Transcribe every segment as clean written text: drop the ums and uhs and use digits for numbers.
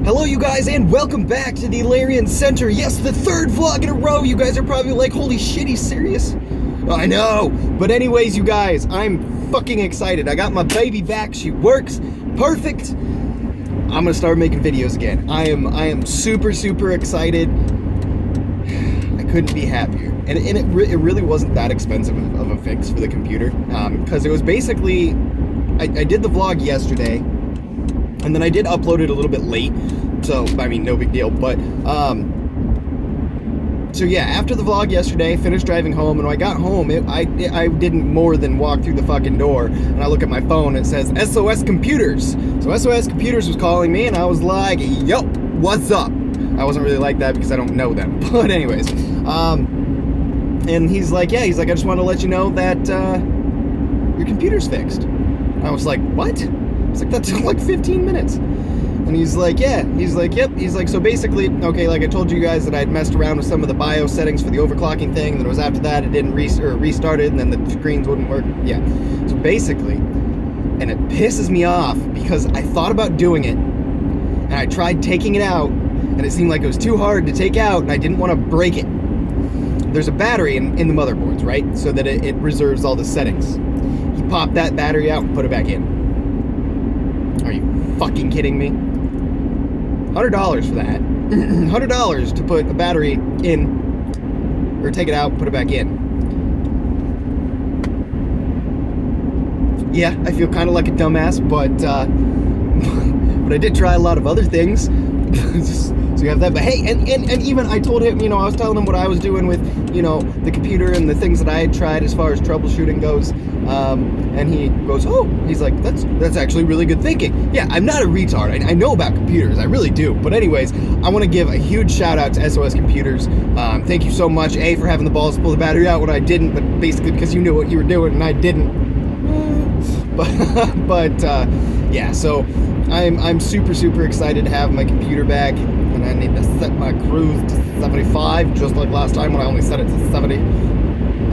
Hello you guys and welcome back to the Larian Center. Yes, the third vlog in a row. You guys are probably like, holy shit, he's serious? I know. But anyways, you guys, I'm fucking excited. I got my baby back. She works perfect. I'm gonna start making videos again. I am super excited. I couldn't be happier. And it really wasn't that expensive of a fix for the computer. Because it was basically, I did the vlog yesterday. And then I did upload it a little bit late, so, I mean, no big deal, but, so yeah, after the vlog yesterday, finished driving home, and when I got home, I didn't more than walk through the fucking door, and I look at my phone, and it says SOS Computers. So SOS Computers was calling me, and I was like, yo, what's up? I wasn't really like that because I don't know them, but anyways, and he's like, I just want to let you know that, your computer's fixed. I was like, what? It's like, that took like 15 minutes. And he's like, yeah. He's like, yep. He's like, so basically, okay, like I told you guys that I'd messed around with some of the BIOS settings for the overclocking thing. Then it was after that, it didn't restart it, and then the screens wouldn't work. Yeah. So basically, and it pisses me off because I thought about doing it, and I tried taking it out, and it seemed like it was too hard to take out, and I didn't want to break it. There's a battery in the motherboards, right? So that it reserves all the settings. He popped that battery out and put it back in. Are you fucking kidding me? $100 for that. $100 to put a battery in, or take it out, put it back in. Yeah, I feel kind of like a dumbass, but but I did try a lot of other things. So you have that, but hey, and even I told him, I was telling him what I was doing with, the computer and the things that I had tried as far as troubleshooting goes, and he goes, oh, he's like, that's actually really good thinking. Yeah, I'm not a retard. I know about computers, I really do. But anyways, I want to give a huge shout out to SOS Computers. Thank you so much, A, for having the balls to pull the battery out when I didn't, but basically because you knew what you were doing and I didn't. But yeah, so I'm super excited to have my computer back, and I need to set my cruise to 75, just like last time when I only set it to 70.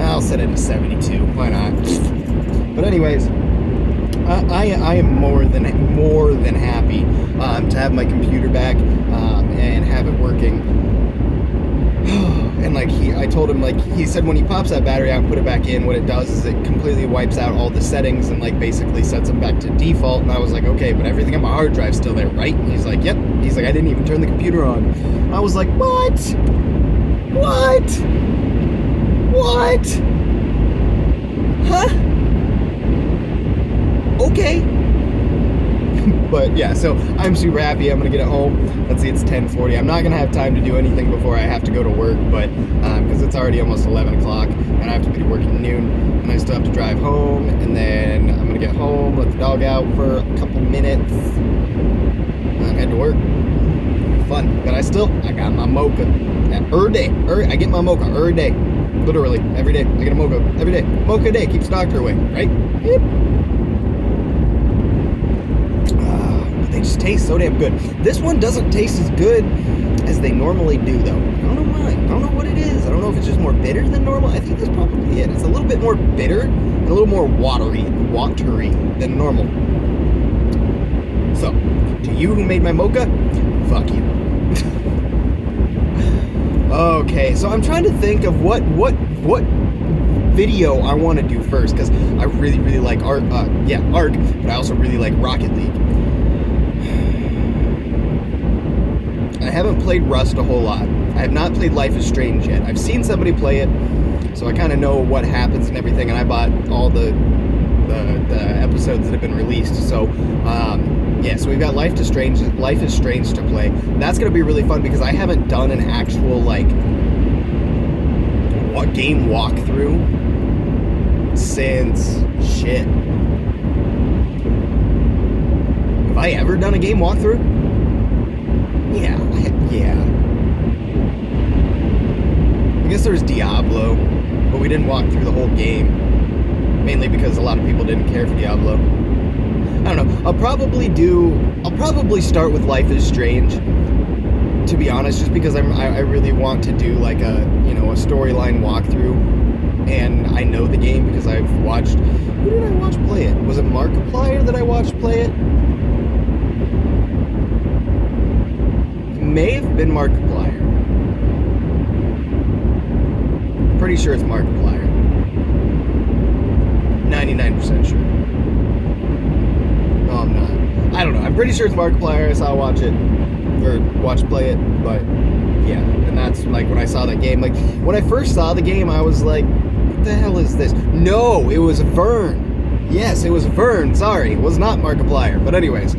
I'll set it to 72. Why not? But anyways, I am more than happy to have my computer back and have it working. And like I told him, like he said, when he pops that battery out and put it back in, what it does is it completely wipes out all the settings and like basically sets them back to default. And I was like, okay, but everything on my hard drive's still there, right? And he's like, yep. He's like, I didn't even turn the computer on. I was like, what? Huh? Okay. But yeah, so I'm super happy. I'm gonna get it home. Let's see, it's 10:40. I'm not gonna have time to do anything before I have to go to work, but because it's already almost 11 o'clock and I have to be to work at noon, and I still have to drive home, and then I'm gonna get home, let the dog out for a couple minutes, and then head to work. Fun. But I got my mocha every day. I get my mocha every day. Literally, every day. I get a mocha every day. Mocha a day keeps the doctor away, right? Yep. They just taste so damn good. This one doesn't taste as good as they normally do, though. I don't know why. I don't know what it is. I don't know if it's just more bitter than normal. I think that's probably it. It's a little bit more bitter and a little more watery than normal. So, to you who made my mocha, fuck you. Okay, so I'm trying to think of what video I want to do first, because I really like Ark, but I also really like Rocket League. I haven't played Rust a whole lot. I have not played Life is Strange yet. I've seen somebody play it, so I kind of know what happens and everything, and I bought all the episodes that have been released. So, yeah, so we've got Life is Strange to play. That's going to be really fun because I haven't done an actual, game walkthrough since, shit. Have I ever done a game walkthrough? Yeah. I guess there was Diablo, but we didn't walk through the whole game, mainly because a lot of people didn't care for Diablo. I don't know. I'll probably start with Life is Strange, to be honest, just because I really want to do like a storyline walkthrough, and I know the game because I've watched. Who did I watch play it? Was it Markiplier that I watched play it? may have been Markiplier. Pretty sure it's Markiplier. 99% sure. No, I'm not. I don't know. I'm pretty sure it's Markiplier. I saw watch play it, but yeah. And that's like when I saw that game. Like when I first saw the game, I was like, "What the hell is this?" No, it was Vern. Yes, it was Vern. Sorry, it was not Markiplier. But anyways,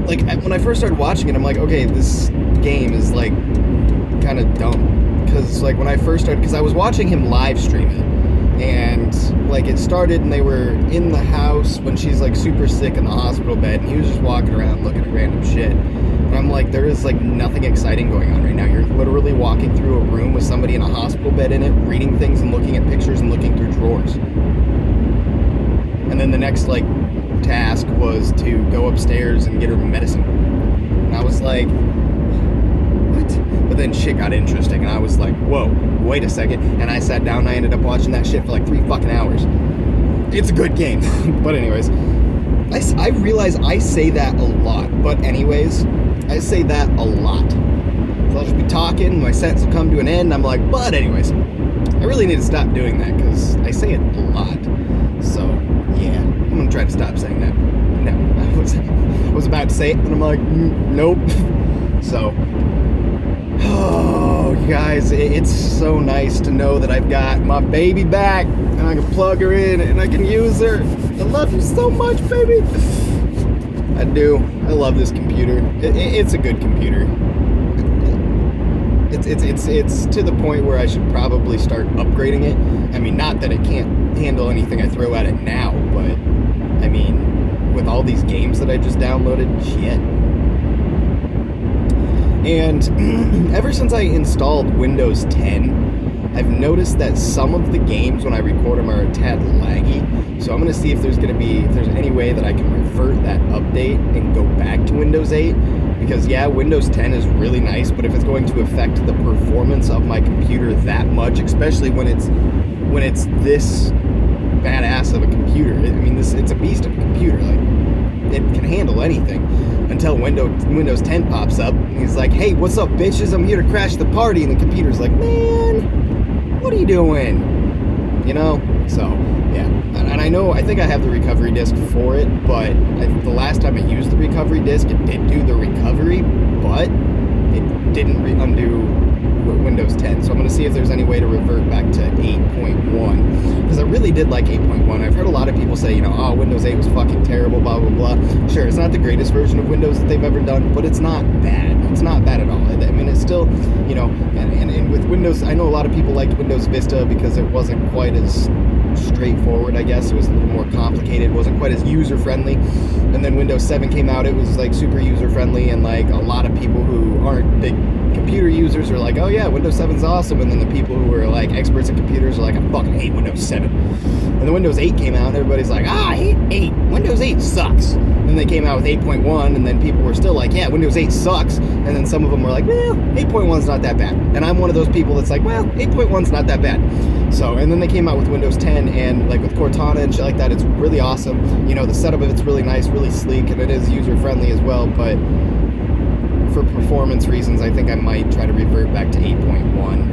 like when I first started watching it, I'm like, okay, this game is like kind of dumb. Because like when I first started, because I was watching him live stream it, and like it started and they were in the house when she's like super sick in the hospital bed, and he was just walking around looking at random shit. And I'm like, there is like nothing exciting going on right now. You're literally walking through a room with somebody in a hospital bed in it, reading things and looking at pictures and looking through drawers. And then the next like task was to go upstairs and get her medicine. And I was like, what? But then shit got interesting, and I was like, whoa, wait a second. And I sat down and I ended up watching that shit for like 3 fucking hours. It's a good game. But anyways, I realize I say that a lot. But anyways, I say that a lot. So I'll just be talking, my sentence will come to an end, and I'm like, but anyways, I really need to stop doing that because I say it a lot. So, yeah, I'm going to try to stop saying that. No, I was about to say it, and I'm like, nope. So, oh, you guys, it's so nice to know that I've got my baby back, and I can plug her in, and I can use her. I love you so much, baby. I do. I love this computer. It's a good computer. It's to the point where I should probably start upgrading it. I mean, not that it can't handle anything I throw at it now, but I mean, with all these games that I just downloaded, shit. And ever since I installed Windows 10, I've noticed that some of the games when I record them are a tad laggy. So I'm going to see if there's any way that I can revert that update and go back to Windows 8. Because yeah, Windows 10 is really nice, but if it's going to affect the performance of my computer that much, especially when it's this badass of a computer, I mean, it's a beast of a computer. Like, it can handle anything until Windows 10 pops up. And he's like, "Hey, what's up, bitches? I'm here to crash the party." And the computer's like, "Man, what are you doing?" You know? So, yeah. And I think I have the recovery disk for it, but the last time I used the recovery disk, it did do the recovery, but it didn't undo Windows 10. So I'm going to see if there's any way to revert back to 8.1, because I really did like 8.1. I've heard a lot of people say, oh, Windows 8 was fucking terrible, blah, blah, blah. Sure, it's not the greatest version of Windows that they've ever done, but it's not bad. It's not bad at all. I mean, it's still, and with Windows, I know a lot of people liked Windows Vista because it wasn't quite as straightforward, I guess. It was a little more complicated. It wasn't quite as user-friendly. And then Windows 7 came out. It was like super user-friendly, and like a lot of people who aren't big computer users are like, "Oh yeah, Windows 7's awesome." And then the people who are like experts at computers are like, "I fucking hate Windows 7." And then Windows 8 came out, and everybody's like, "I hate 8. Windows 8 sucks." And then they came out with 8.1, and then people were still like, "Yeah, Windows 8 sucks." And then some of them were like, "Well, 8.1's not that bad." And I'm one of those people that's like, "Well, 8.1's not that bad." So, and then they came out with Windows 10, and like with Cortana and shit like that, it's really awesome. The setup of it's really nice, really sleek, and it is user-friendly as well, but for performance reasons, I think I might try to revert back to 8.1.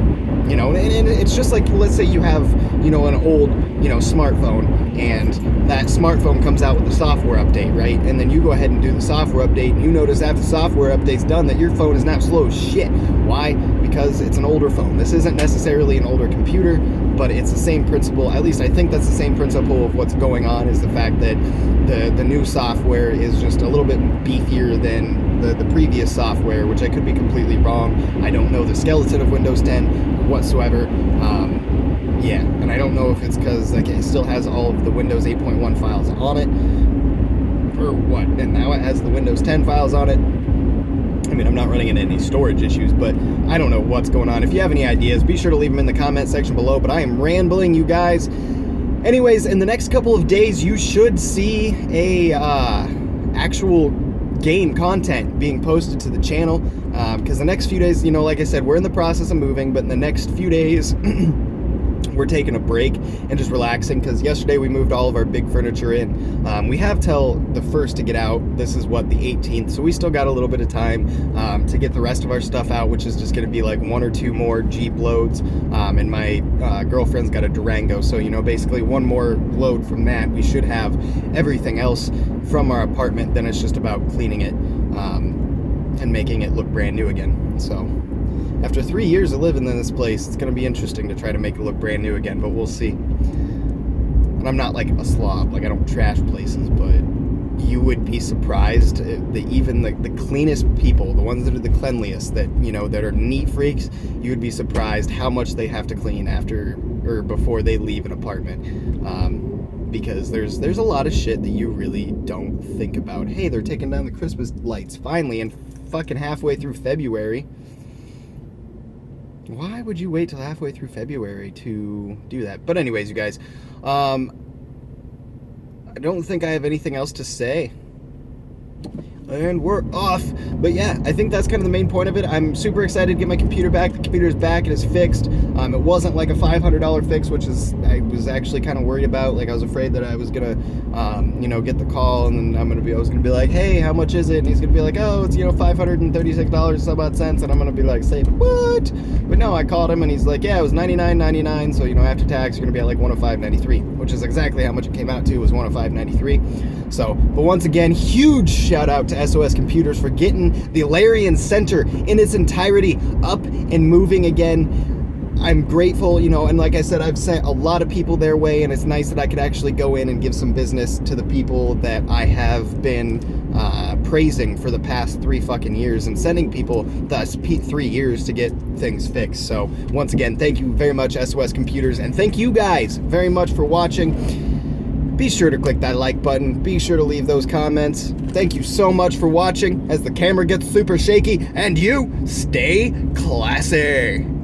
And it's just like, let's say you have, an old, smartphone, and that smartphone comes out with a software update, right? And then you go ahead and do the software update, and you notice after the software update's done that your phone is now slow as shit. Why? Because it's an older phone. This isn't necessarily an older computer, but it's the same principle. At least I think that's the same principle of what's going on, is the fact that the new software is just a little bit beefier than the previous software, which I could be completely wrong. I don't know the skeleton of Windows 10 whatsoever. Yeah, and I don't know if it's because like it still has all of the Windows 8.1 files on it, or what, and now it has the Windows 10 files on it. I mean, I'm not running into any storage issues, but I don't know what's going on. If you have any ideas, be sure to leave them in the comment section below, but I am rambling, you guys. Anyways, in the next couple of days, you should see a actual game content being posted to the channel, because the next few days, like I said, we're in the process of moving, but in the next few days we're taking a break and just relaxing because yesterday we moved all of our big furniture in. We have till the 1st to get out. This is what, the 18th, so we still got a little bit of time to get the rest of our stuff out, which is just going to be like 1 or 2 more Jeep loads, and my girlfriend's got a Durango, so basically one more load from that. We should have everything else from our apartment. Then it's just about cleaning it and making it look brand new again. So after 3 years of living in this place, it's going to be interesting to try to make it look brand new again, but we'll see. And I'm not like a slob, like I don't trash places, but you would be surprised that even the cleanest people, the ones that are the cleanliest, that that are neat freaks, you would be surprised how much they have to clean after or before they leave an apartment. Because there's a lot of shit that you really don't think about. Hey, they're taking down the Christmas lights finally, and fucking halfway through February. Why would you wait till halfway through February to do that? But anyways, you guys, I don't think I have anything else to say. And we're off. But yeah, I think that's kind of the main point of it. I'm super excited to get my computer back. The computer is back. It is fixed. It wasn't like a $500 fix, which is I was actually kind of worried about. Like I was afraid that I was gonna, get the call and then I was gonna be like, hey, how much is it? And he's gonna be like, oh, it's $536 some odd cents, and I'm gonna be like, say what? But no, I called him and he's like, yeah, it was $99.99. So after tax, you're gonna be at like $105.93, which is exactly how much it came out to. Was $105.93. So, but once again, huge shout out to SOS Computers for getting the Larian Center in its entirety up and moving again. I'm grateful, and like I said, I've sent a lot of people their way, and it's nice that I could actually go in and give some business to the people that I have been praising for the past 3 fucking years, and sending people thus 3 years to get things fixed. So once again, thank you very much, SOS Computers, and thank you guys very much for watching. Be sure to click that like button. Be sure to leave those comments. Thank you so much for watching as the camera gets super shaky, and you stay classy.